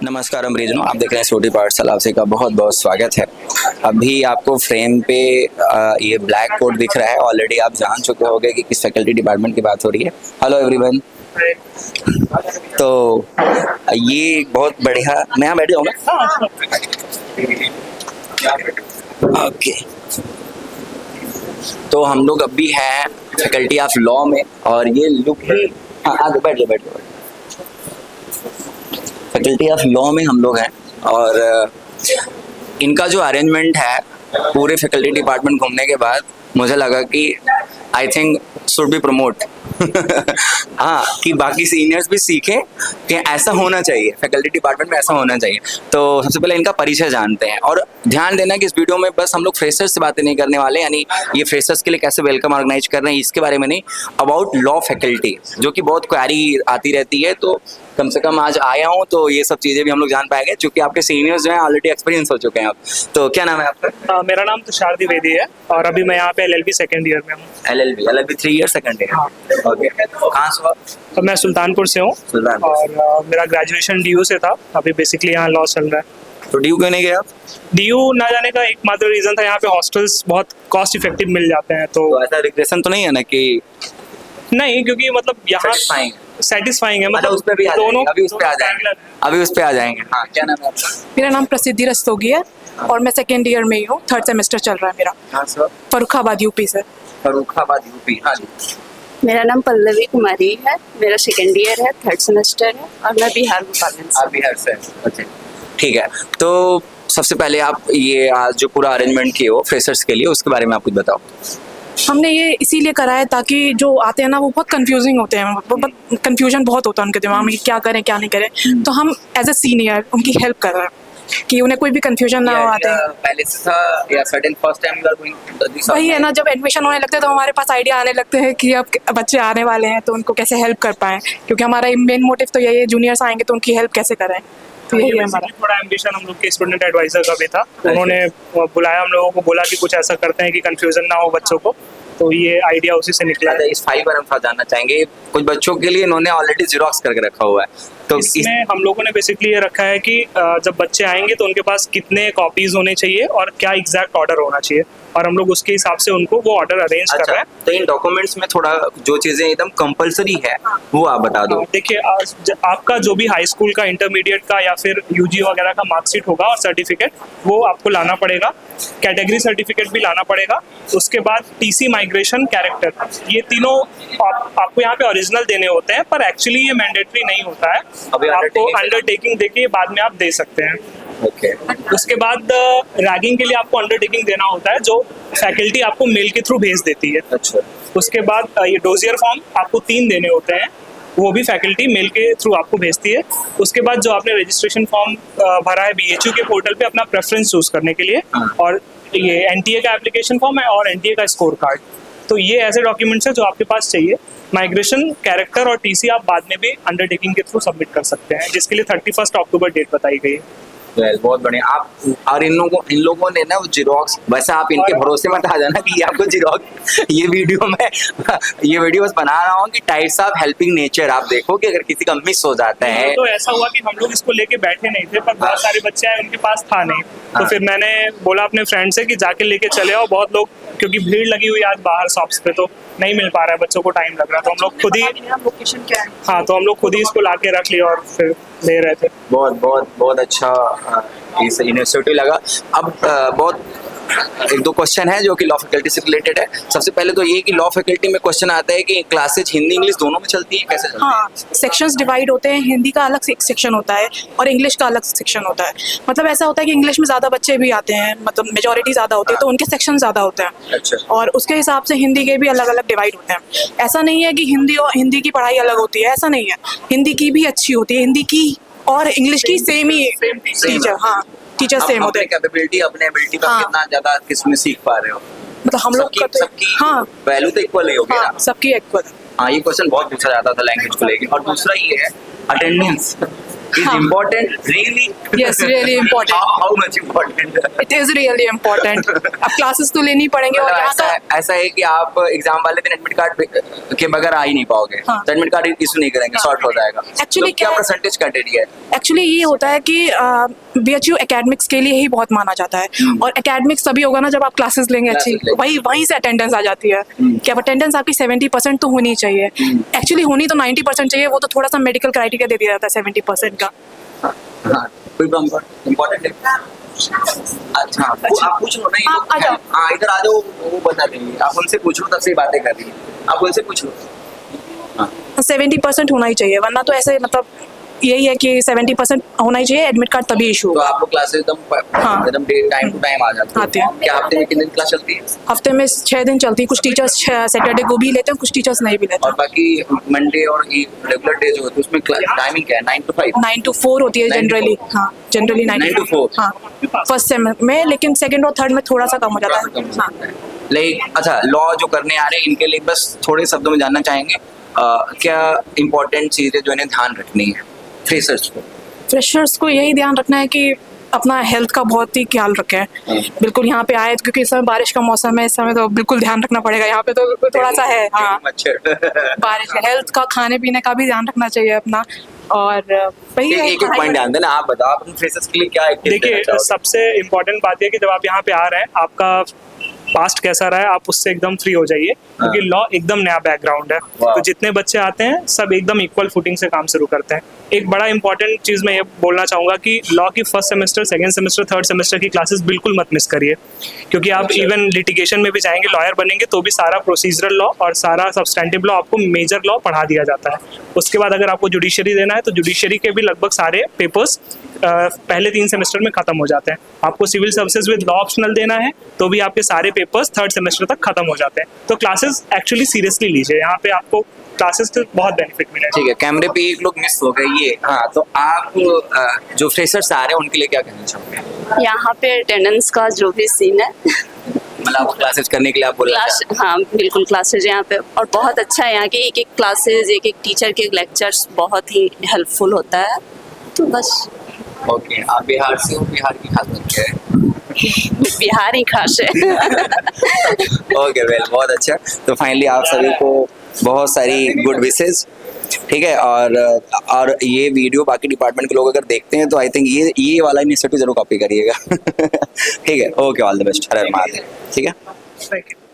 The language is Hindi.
नमस्कार अमरीजनो, आप देख रहे हैं छोटी पाठशाला। आपसे का बहुत बहुत स्वागत है। अभी आपको फ्रेम पे ये ब्लैक कोड दिख रहा है। ऑलरेडी आप जान चुके होंगे कि किस फैकल्टी डिपार्टमेंट की बात हो रही है। Hello everyone. तो ये बहुत बढ़िया, मैं यहाँ बैठ जाऊँगा। ओके, तो हम लोग अभी हैं फैकल्टी ऑफ लॉ में, और ये लुक ही आगे बैठ जाओ। फैकल्टी ऑफ लॉ में हम लोग हैं, और इनका जो अरेंजमेंट है पूरे फैकल्टी डिपार्टमेंट घूमने के बाद मुझे लगा कि I think should be promote हाँ, कि बाकी सीनियर्स भी सीखें कि ऐसा होना चाहिए, फैकल्टी डिपार्टमेंट में ऐसा होना चाहिए। तो सबसे पहले इनका परिचय जानते हैं, और ध्यान देना कि इस वीडियो में बस हम लोग फ्रेशर्स से बातें नहीं करने वाले, यानी ये फ्रेशर्स के लिए कैसे वेलकम ऑर्गेनाइज कर रहे हैं इसके बारे में नहीं, अबाउट लॉ फैकल्टी, जो कि बहुत क्वेरी आती रहती है। तो कम से कम आज आया हूँ तो ये सब चीज़ें भी हम लोग जान पाएंगे, क्योंकि आपके सीनियर्स जो हैं ऑलरेडी एक्सपीरियंस हो चुके हैं आप। तो क्या नाम है आपका? मेरा नाम तुषार द्विवेदी है और अभी मैं यहाँ पे LLB सेकेंड ईयर में हूँ। LLB 3 year second year. Okay, कहाँ से हो? तो मैं सुल्तानपुर से हूँ और मेरा ग्रेजुएशन DU से था। अभी बेसिकली यहाँ लॉ चल रहा है। तो DU क्यों नहीं गए आप? DU ना जाने का एकमात्र रीजन था, यहाँ पे हॉस्टल्स बहुत कॉस्ट इफेक्टिव मिल जाते हैं। तो ऐसा रिग्रेशन तो नहीं है ना कि नहीं, क्योंकि मतलब यहाँ सेटिस्फाइंग है, मतलब उस पे भी दोनों अभी उस पे आ जाएंगे। हाँ, क्या नाम है आपका? मेरा नाम प्रसिद्धि रस्तोगी है और मैं सेकेंड ईयर में ही हूँ। 3rd सेमेस्टर चल रहा है मेरा। हाँ सर। फर्रुखाबाद यूपी से। फर्रुखाबाद यूपी। हाँ जी। मेरा नाम पल्लवी कुमारी है, मेरा सेकेंड ईयर है, 3rd सेमेस्टर है और मैं बिहार भोपाल से। आप बिहार से? अच्छा, ठीक है। तो सबसे पहले आप ये आज जो पूरा अरेंजमेंट किए हो फ्रेशर्स के लिए, उसके बारे में आप कुछ बताओ। हमने ये इसीलिए करा है ताकि जो आते हैं ना वो बहुत कंफ्यूजिंग होते हैं, कंफ्यूजन बहुत होता है उनके दिमाग में, क्या करें क्या नहीं करें। तो हम एज ए सीनियर उनकी हेल्प कर रहे हैं कि उन्हें कोई भी कंफ्यूजन ना हो। आते हैं पहले से था या sudden first time you are going? वही है ना, जब एडमिशन होने लगते हैं तो हमारे पास आइडिया आने लगते हैं कि अब बच्चे आने वाले हैं तो उनको कैसे हेल्प कर पाएं, क्योंकि हमारा मेन मोटिव तो यही है, जूनियर्स आएंगे तो उनकी हेल्प कैसे करें। तो यही है हमारा। थोड़ा एम्बिशन हम लोग के स्टूडेंट एडवाइजर का भी था। उन्होंने बुलाया हम लोगों को, बोला कि कुछ ऐसा करते हैं कि कंफ्यूजन ना हो बच्चों को, तो ये आइडिया उसी से निकला है। इस फाइल पर हम थोड़ा जानना चाहेंगे, कुछ बच्चों के लिए इन्होंने ऑलरेडी जीरोक्स करके रखा हुआ है, तो इसमें हम लोगों ने बेसिकली ये रखा है कि जब बच्चे आएंगे तो उनके पास कितने कॉपीज होने चाहिए और क्या एग्जैक्ट ऑर्डर होना चाहिए, और हम लोग उसके हिसाब से उनको वो ऑर्डर अरेंज कर रहे हैं। तो इन डॉक्यूमेंट्स में थोड़ा जो चीजें एकदम कंपलसरी है वो आप बता दो। देखिए, आपका जो भी हाई स्कूल का, इंटरमीडिएट का या फिर UG वगैरह का मार्कशीट होगा और सर्टिफिकेट, वो आपको लाना पड़ेगा। कैटेगरी सर्टिफिकेट भी लाना पड़ेगा। उसके बाद TC, माइग्रेशन, कैरेक्टर, ये तीनों आपको यहाँ पे ओरिजिनल देने होते हैं, पर एक्चुअली ये मैंडेटरी नहीं होता है। आपको अंडरटेकिंग देके बाद में आप दे सकते हैं। ओके। उसके बाद रैगिंग के लिए आपको अंडरटेकिंग देना होता है, जो फैकल्टी आपको मेल के थ्रू भेज देती है। अच्छा। उसके बाद ये डोजियर फॉर्म आपको 3 देने होते हैं, वो भी फैकल्टी मेल के थ्रू आपको भेजती है। उसके बाद जो आपने रजिस्ट्रेशन फॉर्म भरा है BHU के पोर्टल पे अपना प्रेफरेंस चूज करने के लिए, और ये NTA का एप्लीकेशन फॉर्म है और NTA का स्कोर कार्ड। तो ये ऐसे डॉक्यूमेंट्स हैं जो आपके पास चाहिए। माइग्रेशन, कैरेक्टर और TC आप बाद में भी अंडरटेकिंग के थ्रू सबमिट कर सकते हैं, जिसके लिए 31 अक्टूबर डेट बताई गई है। बहुत बढ़िया। आप और इन लोगों ने ना वो जीरोक्स, वैसे आप इनके भरोसे मत आ जाना कि आपको जीरोक्स ये वीडियो बस बना रहा हूँ कि टाइप्स ऑफ हेल्पिंग नेचर आप देखो कि अगर किसी का मिस हो जाता है। तो ऐसा हुआ कि हम लोग इसको लेके बैठे नहीं थे, पर बहुत सारे बच्चे आए, उनके पास था नहीं। तो फिर मैंने बोला अपने फ्रेंड से कि जाके लेके चले आओ। बहुत लोग, क्योंकि भीड़ लगी हुई आज बाहर शॉप्स पे, तो नहीं मिल पा रहा है, बच्चों को टाइम लग रहा है, तो हम लोग खुद ही लोकेशन क्या है। हाँ, तो हम लोग खुद ही इसको लाके रख लिया और फिर ले रहे थे। बहुत अच्छा इस इनिशिएटिव लगा। अब बहुत 1-2 क्वेश्चन है जो कि लॉ फैकल्टी से रिलेटेड है। सबसे पहले तो ये कि लॉ फैकल्टी में क्वेश्चन आता है कि क्लासेज हिंदी इंग्लिश दोनों में चलती है, कैसे चलती है? हाँ, सेक्शंस डिवाइड होते हैं। हिंदी का अलग सेक्शन होता है और इंग्लिश का अलग सेक्शन होता है। मतलब ऐसा होता है कि इंग्लिश में ज़्यादा बच्चे भी आते हैं, मतलब मेजॉरिटी ज़्यादा होती है, तो उनके सेक्शन ज़्यादा होते हैं। अच्छा। और उसके हिसाब से हिंदी के भी अलग अलग डिवाइड होते हैं। ऐसा नहीं है कि हिंदी की पढ़ाई अलग होती है, ऐसा नहीं है। हिंदी की भी अच्छी होती है, हिंदी की और इंग्लिश की सेम ही टीचर। हाँ, टीचर सेम होते हैं। कैपेबिलिटी, अपने एबिलिटी का कितना ज्यादा किसमें सीख पा रहे हो, मतलब हम लोग सबकी हाँ, वैल्यू तो इक्वल ही होगी ना? सबकी इक्वल। हाँ, ये क्वेश्चन बहुत पूछा जाता था लैंग्वेज को लेके। और दूसरा ये है अटेंडेंस। is हाँ. important really? Yes, really important. How much important? It is really important. अब क्लासेस तो लेनी पड़ेंगे और यहाँ का ऐसा है कि आप एग्जाम वाले दिन एडमिट कार्ड के बगैर आ ही नहीं पाओगे. हाँ. तो एडमिट कार्ड इशू नहीं करेंगे, शॉर्ट हो जाएगा. Actually तो क्या क्या है? परसेंटेज क्राइटेरिया है? एक्चुअली ये होता है कि BHU एकेडमिक्स के लिए ही बहुत माना जाता है और एकेडमिक्स तभी होगा ना जब आप क्लासेस लेंगे अच्छी. Classes लेंगे. वहीं से अटेंडेंस आ जाती है कि अब अटेंडेंस आपकी 70% तो होनी चाहिए. एक्चुअली होनी तो 90% चाहिए, वो तो थोड़ा सा मेडिकल क्राइटेरिया दे दिया जाता है 70% का. हाँ, कोई इम्पोर्टेंट है. अच्छा, वो आप पूछ लो ना. ये हाँ, लोग आ जाओ. हाँ, इधर आ जाओ, वो बता देंगे. आप उनसे पूछ लो, तब से ही बातें कर रही है. आप उनसे पूछ लो. हाँ. 70% होना ही चाहिए, वरना तो ऐसे मतलब यही है कि 70% होना ही चाहिए, एडमिट कार्ड तभी इशू तो होगा. आपको क्लासेस हाँ. एकदम टाइम टू टाइम आ जाती आती है. क्या हफ्ते में कितने दिन क्लास चलती है? हफ्ते में 6 दिन चलती है. कुछ टीचर्स सैटरडे को भी लेते हैं, कुछ टीचर्स नहीं भी लेते. और बाकी मंडे और रेगुलर डेज होते हैं, उसमें टाइमिंग क्या है? 9 to 5? 9 to 4 होती है 9 to जनरली. 4. हाँ, जनरली 9 9 to 4. हाँ, फर्स्ट सेम में, लेकिन सेकंड और थर्ड में थोड़ा सा कम हो जाता है. हाँ. लाइक अच्छा, लॉ जो करने आ रहे हैं इनके लिए बस थोड़े शब्दों में जानना चाहेंगे क्या इम्पोर्टेंट चीज़ें जो इन्हें ध्यान रखनी है फ्रेशर्स को? फ्रेशर्स को यही ध्यान रखना है कि अपना हेल्थ का बहुत ही ख्याल रखें. बिल्कुल यहाँ पे आए क्योंकि इस समय बारिश का मौसम है, इस समय तो बिल्कुल ध्यान रखना पड़ेगा. यहाँ पे तो थोड़ा सा है. हाँ, मच्छर. बारिश है, हेल्थ का, खाने पीने का भी ध्यान रखना चाहिए अपना. और वही है, एक पॉइंट ध्यान देना. आप बताओ, आप अपने फ्रेशर्स के लिए क्या activity देना देखिए, चाहोगे? सबसे इम्पोर्टेंट बात यह है कि जब आप यहाँ पे आ रहे हैं, आपका पास्ट कैसा रहा है आप उससे एकदम फ्री हो जाइए, क्योंकि लॉ एकदम नया बैकग्राउंड है. वाह. तो जितने बच्चे आते हैं सब एकदम इक्वल फुटिंग से काम शुरू करते हैं. एक बड़ा इंपॉर्टेंट चीज मैं ये बोलना चाहूंगा कि लॉ की first semester, second semester, third semester की क्लासेस बिल्कुल मत मिस करिए, क्योंकि आप इवन लिटिगेशन में भी जाएंगे, लॉयर बनेंगे, तो भी सारा प्रोसीजरल लॉ और सारा सब्सटेंटिव लॉ आपको मेजर लॉ पढ़ा दिया जाता है. उसके बाद अगर आपको जुडिशरी देना है तो जुडिशरी के भी लगभग सारे पेपर्स पहले 3 सेमेस्टर में खत्म हो जाते हैं. आपको civil services with law optional देना है तो भी आपके सारे पेपर्स थर्ड सेमेस्टर तक खत्म हो जाते हैं. तो क्लासेस एक्चुअली सीरियसली लीजिए, यहाँ पे आपको क्लासेस से बहुत बेनिफिट मिलेगा. ठीक है, कैमरे पे एक लोग मिस हो गए ये. हाँ, तो आप जो फ्रेशर्स आ रहे हैं उनके लिए क्या कहना चाहोगे? यहाँ पे अटेंडेंस का जो भी सीन है, मतलब क्लासेस करने के लिए आप बोल रहे क्लास, हाँ बिल्कुल क्लासेज यहाँ पे और बहुत अच्छा है. यहाँ के एक क्लासेज, एक टीचर के लेक्चर्स बहुत ही हेल्पफुल होता है. तो बस. ओके, आप बिहार से हो, बिहार की खास बात क्या है? बिहार ही खास है. ओके, वेल, बहुत अच्छा. तो फाइनली आप सभी को बहुत सारी गुड विशेस. ठीक है, और ये वीडियो बाकी डिपार्टमेंट के लोग अगर देखते हैं तो आई थिंक ये वाला इनिशिएटिव जरूर कॉपी करिएगा. ठीक है, ओके, ऑल द बेस्ट. हर हर महादेव. ठीक है. Thank you.